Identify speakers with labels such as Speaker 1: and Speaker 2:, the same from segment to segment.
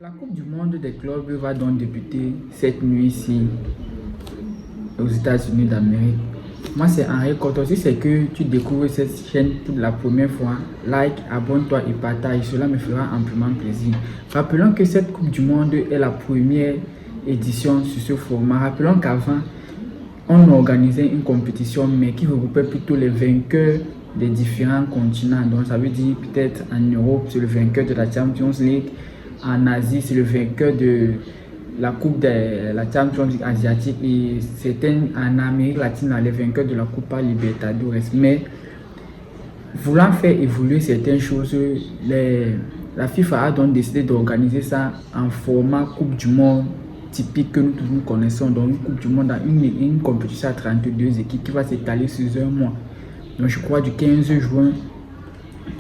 Speaker 1: La Coupe du Monde des clubs va donc débuter cette nuit-ci aux États-Unis d'Amérique. Moi, c'est Henri Cotton. Si c'est que tu découvres cette chaîne pour la première fois, like, abonne-toi et partage. Cela me fera amplement plaisir. Rappelons que cette Coupe du Monde est la première édition sur ce format. Rappelons qu'avant, on organisait une compétition, mais qui regroupait plutôt les vainqueurs des différents continents. Donc, ça veut dire peut-être en Europe, c'est le vainqueur de la Champions League. En Asie, c'est le vainqueur de la Coupe de la Champions League asiatique. Et certains en Amérique latine, les vainqueurs de la Copa Libertadores. Mais voulant faire évoluer certaines choses, la FIFA a donc décidé d'organiser ça en format Coupe du Monde typique que nous tous nous connaissons. Donc, une Coupe du Monde, une compétition à 32 équipes qui va s'étaler sur un mois. Donc, je crois du 15 juin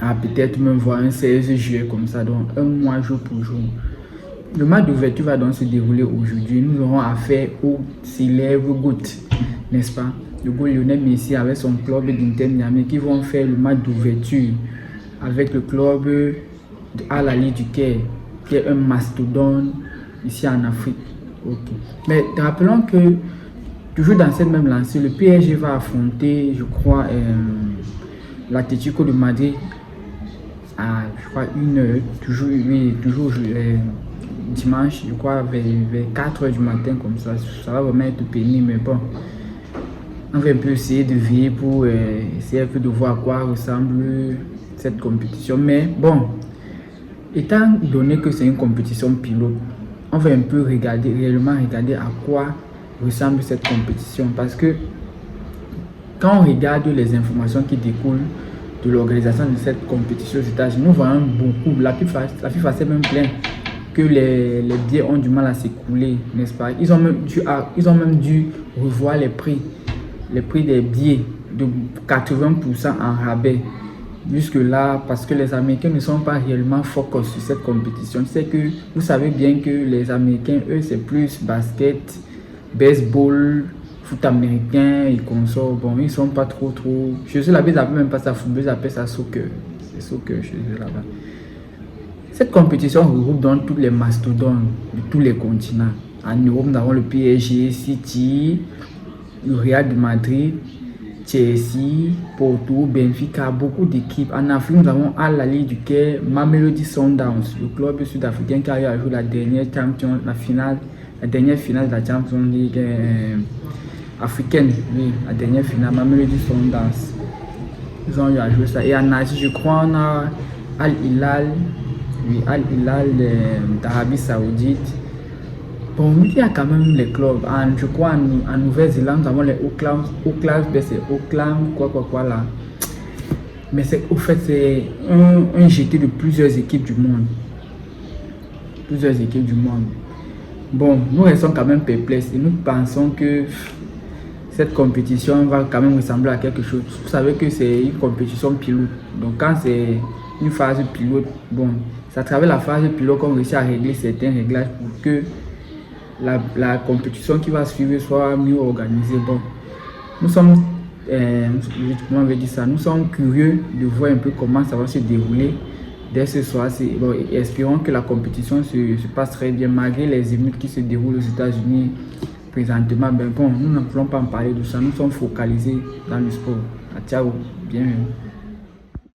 Speaker 1: à peut-être même voir un 16 juillet comme ça, donc un mois jour pour jour. Le match d'ouverture va donc se dérouler aujourd'hui. Nous aurons affaire au célèbre GOAT, n'est-ce pas? Le GOAT Lionel Messi avec son club d'Inter Miami qui vont faire le match d'ouverture avec le club de Al Ahly du Caire, qui est un mastodonte ici en Afrique. Okay. Mais rappelons que toujours dans cette même lancée, le PSG va affronter, je crois, l'Atlético de Madrid à, je crois, 1h, toujours dimanche, je crois, vers 4h du matin, comme ça. Ça va vraiment être pénible, mais bon. On va un peu essayer de veiller pour essayer un peu de voir à quoi ressemble cette compétition. Mais bon, étant donné que c'est une compétition pilote, on va un peu réellement regarder à quoi ressemble cette compétition. Parce que quand on regarde les informations qui découlent de l'organisation de cette compétition aux États-Unis, nous voyons beaucoup. La FIFA s'est même plaint que les billets ont du mal à s'écouler, n'est-ce pas? Ils ont même dû revoir les prix des billets de 80% en rabais. Jusque-là, parce que les Américains ne sont pas réellement focus sur cette compétition. C'est que vous savez bien que les Américains, eux, c'est plus basket, baseball, foot américain et consorts. Bon, ils sont pas trop. Chez eux, là-bas, ils n'appellent même pas ça football, ils appellent ça soccer. C'est soccer chez eux là-bas. Cette compétition regroupe donc tous les mastodontes de tous les continents. En Europe, nous avons le PSG, City, le Real de Madrid, Chelsea, Porto, Benfica, beaucoup d'équipes. En Afrique, nous avons Al Ahly du Caire, Mamelodi Sundowns, le club sud-africain qui a joué la dernière finale de la Champions League africaine, oui, la dernière finale, Mamelodi Sundowns. Ils ont eu à jouer ça. Et en Asie, je crois, on a Al Hilal, oui, Al Hilal d'Arabie Saoudite. Bon, il y a quand même les clubs. Je crois en Nouvelle-Zélande, nous avons les Auckland, c'est Auckland, quoi là. Mais au fait, c'est un GT de plusieurs équipes du monde. Bon, nous restons quand même perplexes et nous pensons que cette compétition va quand même ressembler à quelque chose. Vous savez que c'est une compétition pilote. Donc quand c'est une phase pilote, bon, c'est à travers la phase pilote qu'on réussit à régler certains réglages pour que la compétition qui va suivre soit mieux organisée. Bon, nous sommes, nous sommes curieux de voir un peu comment ça va se dérouler dès ce soir. Bon, espérons que la compétition se passe très bien malgré les émeutes qui se déroulent aux États-Unis présentement. Ben bon, nous ne voulons pas en parler de ça. Nous sommes focalisés dans le sport. Ciao, bienvenue.